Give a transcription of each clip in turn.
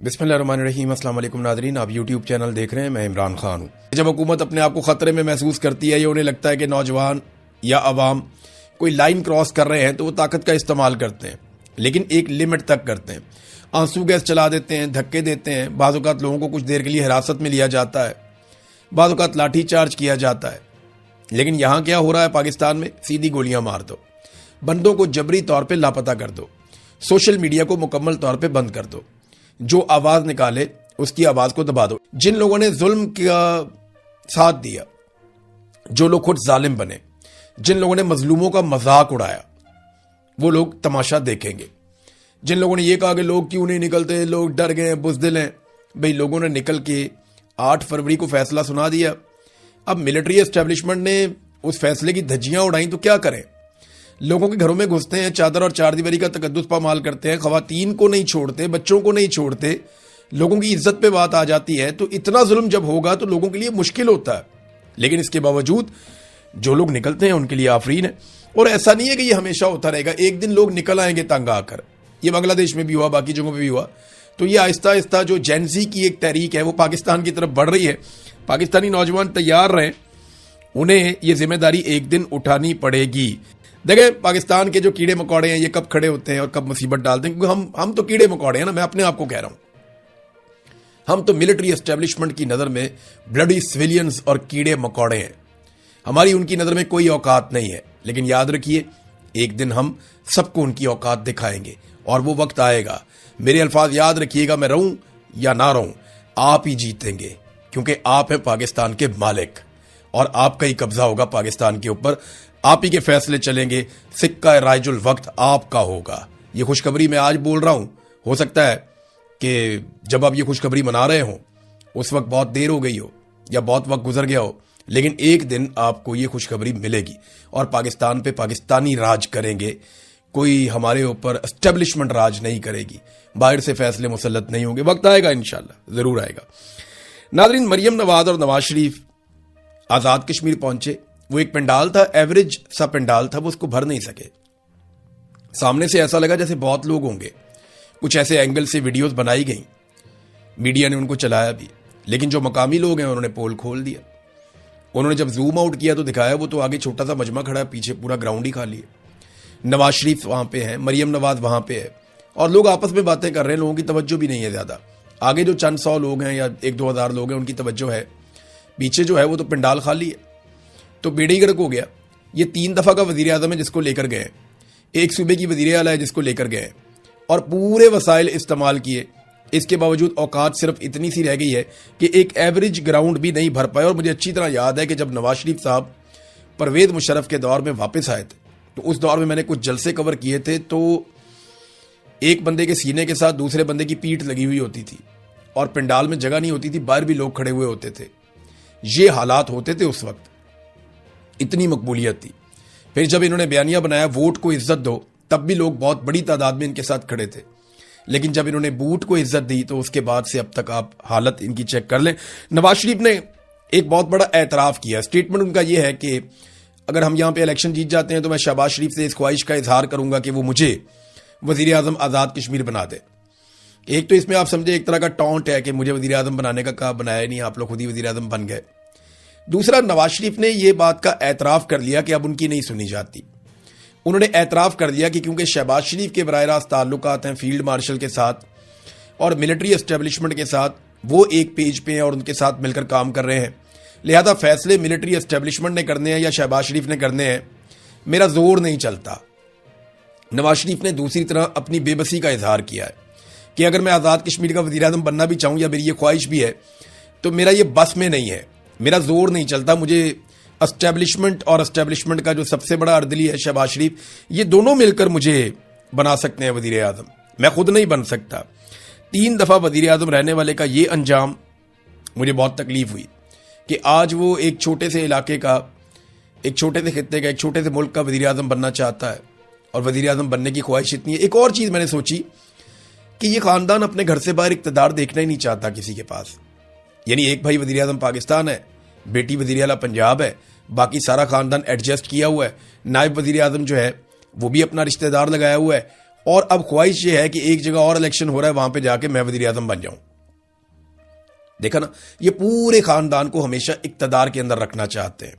बिस्मिल्लाहिर्रहमानिर्रहीम। अस्सलाम वालेकुम नाज़रीन, आप यूट्यूब चैनल देख रहे हैं, मैं इमरान खान हूँ। जब हुकूमत अपने आप को ख़तरे में महसूस करती है या उन्हें लगता है कि नौजवान या अवाम कोई लाइन क्रॉस कर रहे हैं तो वो ताकत का इस्तेमाल करते हैं, लेकिन एक लिमिट तक करते हैं। आंसू गैस चला देते हैं, धक्के देते हैं, बाज़ औक़ात लोगों को कुछ देर के लिए हिरासत में लिया जाता है, बाज़ औक़ात लाठी चार्ज किया जाता है। लेकिन यहाँ क्या हो रहा है पाकिस्तान में? सीधी गोलियां मार दो, बंदों को जबरी तौर पे लापता कर दो, सोशल मीडिया को मुकम्मल तौर पे बंद कर दो, जो आवाज निकाले उसकी आवाज को दबा दो। जिन लोगों ने जुल्म का साथ दिया, जो लोग खुद जालिम बने, जिन लोगों ने मजलूमों का मजाक उड़ाया, वो लोग तमाशा देखेंगे। जिन लोगों ने ये कहा कि लोग क्यों नहीं निकलते, लोग डर गए, बुज़दिल हैं, भाई लोगों ने निकल के 8 फरवरी को फैसला सुना दिया। अब मिलिट्री एस्टेब्लिशमेंट ने उस फैसले की धज्जियां उड़ाई तो क्या करें? लोगों के घरों में घुसते हैं, चादर और चारदीवारी का तकद्दुस पामाल करते हैं, खवातीन को नहीं छोड़ते, बच्चों को नहीं छोड़ते, लोगों की इज्जत पे बात आ जाती है। तो इतना जुल्म जब होगा तो लोगों के लिए मुश्किल होता है। लेकिन इसके बावजूद जो लोग निकलते हैं उनके लिए आफरीन है। और ऐसा नहीं है कि ये हमेशा होता रहेगा, एक दिन लोग निकल आएंगे तंग आकर। ये बांग्लादेश में भी हुआ, बाकी जगहों पर भी हुआ। तो ये आहिस्ता आहिस्ता जो जेनजी की एक तहरीक है वो पाकिस्तान की तरफ बढ़ रही है। पाकिस्तानी नौजवान तैयार रहें, उन्हें ये जिम्मेदारी एक दिन उठानी पड़ेगी। देखें, पाकिस्तान के जो कीड़े मकोड़े हैं ये कब खड़े होते हैं और कब मुसीबत डालते हैं, क्योंकि हम तो कीड़े मकोड़े हैं ना। मैं अपने आप को कह रहा हूं, हम तो मिलिट्री एस्टेब्लिशमेंट की नजर में ब्लडी सिविलियंस और कीड़े मकोड़े हैं। हमारी उनकी नजर में कोई औकात नहीं है। लेकिन याद रखिए, एक दिन हम सबको उनकी औकात दिखाएंगे और वो वक्त आएगा। मेरे अल्फाज याद रखिएगा, मैं रहूं या ना रहूं, आप ही जीतेंगे, क्योंकि आप हैं पाकिस्तान के मालिक और आपका ही कब्जा होगा पाकिस्तान के ऊपर। आप ही के फैसले चलेंगे, सिक्का राइजुल वक्त आपका होगा। ये खुशखबरी मैं आज बोल रहा हूं, हो सकता है कि जब आप ये खुशखबरी मना रहे हो उस वक्त बहुत देर हो गई हो या बहुत वक्त गुजर गया हो, लेकिन एक दिन आपको ये खुशखबरी मिलेगी और पाकिस्तान पे पाकिस्तानी राज करेंगे। कोई हमारे ऊपर एस्टेब्लिशमेंट राज नहीं करेगी, बाहर से फैसले मुसल्लत नहीं होंगे। वक्त आएगा, इंशाल्लाह जरूर आएगा। नाज़रीन, मरियम नवाज और नवाज शरीफ आजाद कश्मीर पहुंचे। वो एक पंडाल था, एवरेज सा पंडाल था, वो उसको भर नहीं सके। सामने से ऐसा लगा जैसे बहुत लोग होंगे। कुछ ऐसे एंगल से वीडियोस बनाई गई, मीडिया ने उनको चलाया भी, लेकिन जो मकामी लोग हैं उन्होंने पोल खोल दिया। उन्होंने जब जूम आउट किया तो दिखाया वो तो आगे छोटा सा मजमा खड़ा है, पीछे पूरा ग्राउंड ही खाली है। नवाज शरीफ वहां पे है, मरियम नवाज वहां पे है और लोग आपस में बातें कर रहे हैं। लोगों की तवज्जो भी नहीं है ज्यादा। आगे जो चंद 100 लोग हैं या 1-2 हज़ार लोग हैं उनकी तवज्जो है, पीछे जो है वो तो पंडाल खाली है। तो बेड़े गर्क हो गया। ये 3 दफा का वजीर आजम है जिसको लेकर गए, एक सूबे की वजीर आला है जिसको लेकर गए और पूरे वसाइल इस्तेमाल किए। इसके बावजूद औकात सिर्फ इतनी सी रह गई है कि एक एवरेज ग्राउंड भी नहीं भर पाए। और मुझे अच्छी तरह याद है कि जब नवाज शरीफ साहब परवेज मुशर्रफ के दौर में वापस आए थे तो उस दौर में मैंने कुछ जलसे कवर किए थे। तो एक बंदे के सीने के साथ दूसरे बंदे की पीठ लगी हुई होती थी और पंडाल में जगह नहीं होती थी, बाहर भी लोग खड़े हुए होते थे। ये हालात होते थे उस वक्त, इतनी मकबूलियत थी। फिर जब इन्होंने बयानिया बनाया वोट को इज्जत दो, तब भी लोग बहुत बड़ी तादाद में इनके साथ खड़े थे। लेकिन जब इन्होंने बूट को इज्जत दी तो उसके बाद से अब तक आप हालत इनकी चेक कर लें। नवाज शरीफ ने एक बहुत बड़ा एतराफ किया। स्टेटमेंट उनका यह है कि अगर हम यहां पे इलेक्शन जीत जाते हैं तो मैं शहबाज शरीफ से इस ख्वाहिश का इजहार करूंगा कि वो मुझे वजीर आजम आजाद कश्मीर बना दे। एक तो इसमें आप समझे एक तरह का टॉन्ट है कि मुझे वजीर आजम बनाने का कहा, बनाया नहीं, आप लोग खुद ही वजीर आजम बन गए। दूसरा, नवाज शरीफ ने यह बात का एतराफ कर लिया कि अब उनकी नहीं सुनी जाती। उन्होंने एतराफ कर दिया कि क्योंकि शहबाज शरीफ के बराह रास्त ताल्लुकात हैं फील्ड मार्शल के साथ और मिलिट्री एस्टेब्लिशमेंट के साथ, वो एक पेज पे हैं और उनके साथ मिलकर काम कर रहे हैं, लिहाजा फैसले मिलिट्री एस्टेब्लिशमेंट ने करने हैं या शहबाज शरीफ ने करने हैं, मेरा जोर नहीं चलता। नवाज शरीफ ने दूसरी तरह अपनी बेबसी का इजहार किया है कि अगर मैं आज़ाद कश्मीर का वज़ीर आज़म बनना भी चाहूँ या मेरी ये ख्वाहिश भी है तो मेरा ये बस में नहीं है, मेरा जोर नहीं चलता। मुझे एस्टेब्लिशमेंट और एस्टेब्लिशमेंट का जो सबसे बड़ा अर्दली है शहबाज शरीफ, ये दोनों मिलकर मुझे बना सकते हैं वज़ीर आज़म, मैं खुद नहीं बन सकता। 3 दफ़ा वज़ीर आज़म रहने वाले का ये अंजाम मुझे बहुत तकलीफ हुई कि आज वो एक छोटे से इलाके का, एक छोटे से खित्ते का, एक छोटे से मुल्क का वज़ीर आज़म बनना चाहता है और वज़ीर आज़म बनने की ख्वाहिश इतनी है। एक और चीज़ मैंने सोची कि ये ख़ानदान अपने घर से बाहर इक़्तिदार देखना ही नहीं चाहता किसी के पास। यानी एक भाई वज़ीर आज़म पाकिस्तान है, बेटी वज़ीर आला पंजाब है, बाकी सारा ख़ानदान एडजस्ट किया हुआ है। नायब वज़ीर आज़म जो है वो भी अपना रिश्तेदार लगाया हुआ है اور اب خواہش یہ ہے کہ ایک جگہ اور الیکشن ہو رہا ہے وہاں پہ جا کے میں وزیر اعظم بن جاؤں. دیکھا نا, یہ پورے خاندان کو ہمیشہ اقتدار کے اندر رکھنا چاہتے ہیں,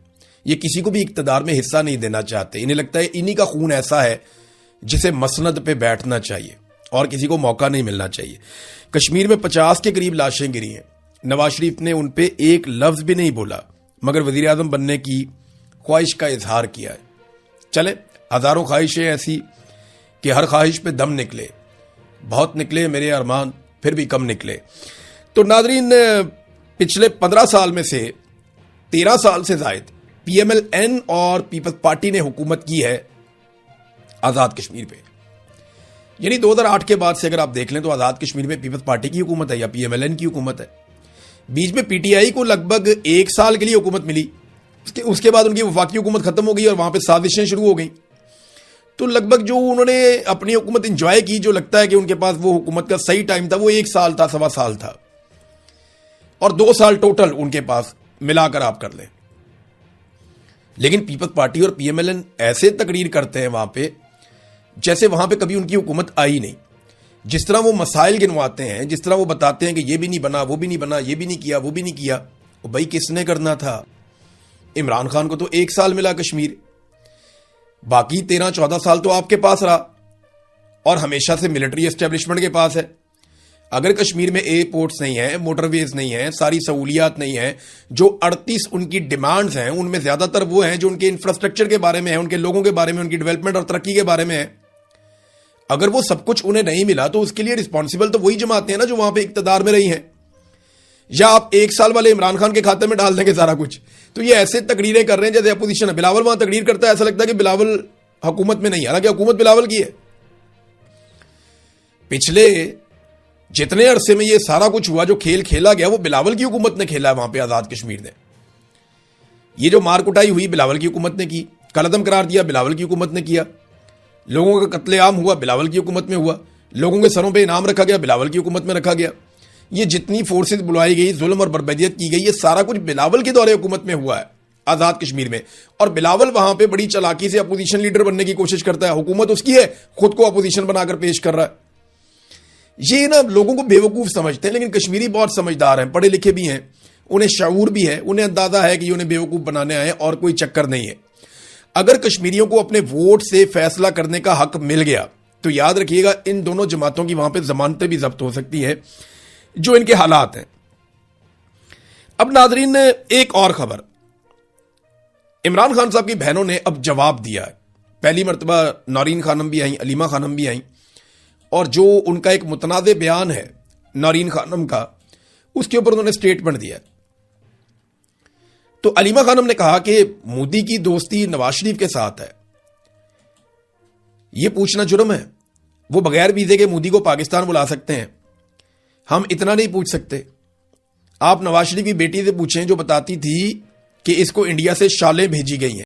یہ کسی کو بھی اقتدار میں حصہ نہیں دینا چاہتے. انہیں لگتا ہے انہی کا خون ایسا ہے جسے مسند پہ بیٹھنا چاہیے اور کسی کو موقع نہیں ملنا چاہیے. کشمیر میں 50 کے قریب لاشیں گری ہیں. نواز شریف نے ان پہ ایک لفظ بھی نہیں بولا مگر وزیر اعظم بننے کی خواہش کا اظہار کیا ہے. چلے, ہزاروں خواہشیں ایسی کہ ہر خواہش پہ دم نکلے, بہت نکلے میرے ارمان پھر بھی کم نکلے. تو ناظرین, پچھلے 15 سال میں سے 13 سال سے زائد پی ایم ایل این اور پیپلز پارٹی نے حکومت کی ہے آزاد کشمیر پہ. یعنی 2008 کے بعد سے اگر آپ دیکھ لیں تو آزاد کشمیر میں پیپلز پارٹی کی حکومت ہے یا پی ایم ایل این کی حکومت ہے. بیچ میں پی ٹی آئی کو لگ بھگ 1 سال کے لیے حکومت ملی, اس کے بعد ان کی وفاقی حکومت ختم ہو گئی اور وہاں پہ سازشیں شروع ہو گئیں. تو لگ بھگ جو انہوں نے اپنی حکومت انجوائے کی, جو لگتا ہے کہ ان کے پاس وہ حکومت کا صحیح ٹائم تھا, وہ 1 سال تھا, 1.25 سال تھا, اور 2 سال ٹوٹل ان کے پاس ملا کر آپ کر لیں. لیکن پیپلز پارٹی اور پی ایم ایل این ایسے تقریر کرتے ہیں وہاں پہ جیسے وہاں پہ کبھی ان کی حکومت آئی نہیں. جس طرح وہ مسائل گنواتے ہیں, جس طرح وہ بتاتے ہیں کہ یہ بھی نہیں بنا, وہ بھی نہیں بنا, یہ بھی نہیں کیا, وہ بھی نہیں کیا. بھائی کس نے کرنا تھا؟ عمران خان کو تو 1 سال ملا کشمیر, باقی 13-14 سال تو آپ کے پاس رہا اور ہمیشہ سے ملٹری اسٹیبلشمنٹ کے پاس ہے. اگر کشمیر میں ایئرپورٹس نہیں ہیں, موٹر ویز نہیں ہیں, ساری سہولیات نہیں ہیں, جو 38 ان کی ڈیمانڈز ہیں ان میں زیادہ تر وہ ہیں جو ان کے انفراسٹرکچر کے بارے میں ہیں, ان کے لوگوں کے بارے میں, ان کی ڈیولپمنٹ اور ترقی کے بارے میں ہیں. اگر وہ سب کچھ انہیں نہیں ملا تو اس کے لیے رسپانسبل تو وہی جماعتیں ہیں نا جو وہاں پہ اقتدار میں رہی ہیں. یا آپ 1 سال والے عمران خان کے کھاتے میں ڈال دیں گے سارا کچھ. تو یہ ایسے تقریریں کر رہے ہیں جیسے اپوزیشن ہے. بلاول وہاں تقریر کرتا ہے, ایسا لگتا ہے کہ بلاول حکومت میں نہیں ہے, حالانکہ حکومت بلاول کی ہے. پچھلے جتنے عرصے میں یہ سارا کچھ ہوا, جو کھیل کھیلا گیا, وہ بلاول کی حکومت نے کھیلا ہے وہاں پہ آزاد کشمیر نے. یہ جو مار کٹائی ہوئی بلاول کی حکومت نے کی, قلعدم قرار دیا بلاول کی حکومت نے کیا, لوگوں کا قتل عام ہوا بلاول کی حکومت میں ہوا, لوگوں کے سروں پہ انعام رکھا گیا بلاول کی حکومت میں رکھا گیا. یہ جتنی فورسز بلوائی گئی, ظلم اور بربریت کی گئی, یہ سارا کچھ بلاول کے دور حکومت میں ہوا ہے آزاد کشمیر میں. اور بلاول وہاں پہ بڑی چالاکی سے اپوزیشن لیڈر بننے کی کوشش کرتا ہے. حکومت اس کی ہے, خود کو اپوزیشن بنا کر پیش کر رہا ہے. یہ نا لوگوں کو بیوقوف سمجھتے ہیں, لیکن کشمیری بہت سمجھدار ہیں, پڑھے لکھے بھی ہیں, انہیں شعور بھی ہے, انہیں اندازہ ہے کہ یہ انہیں بیوقوف بنانے آئے اور کوئی چکر نہیں ہے. اگر کشمیریوں کو اپنے ووٹ سے فیصلہ کرنے کا حق مل گیا تو یاد رکھیے گا ان دونوں جماعتوں کی وہاں پہ ضمانتیں بھی ضبط ہو سکتی ہیں جو ان کے حالات ہیں. اب ناظرین, ایک اور خبر, عمران خان صاحب کی بہنوں نے اب جواب دیا ہے. پہلی مرتبہ نورین خانم بھی آئیں, علیمہ خانم بھی آئیں, اور جو ان کا ایک متنازع بیان ہے نورین خانم کا, اس کے اوپر انہوں نے سٹیٹمنٹ دیا. تو علیمہ خانم نے کہا کہ مودی کی دوستی نواز شریف کے ساتھ ہے. یہ پوچھنا جرم ہے. وہ بغیر ویزے کے مودی کو پاکستان بلا سکتے ہیں, ہم اتنا نہیں پوچھ سکتے. آپ نواز شریف کی بیٹی سے پوچھیں جو بتاتی تھی کہ اس کو انڈیا سے شالیں بھیجی گئی ہیں.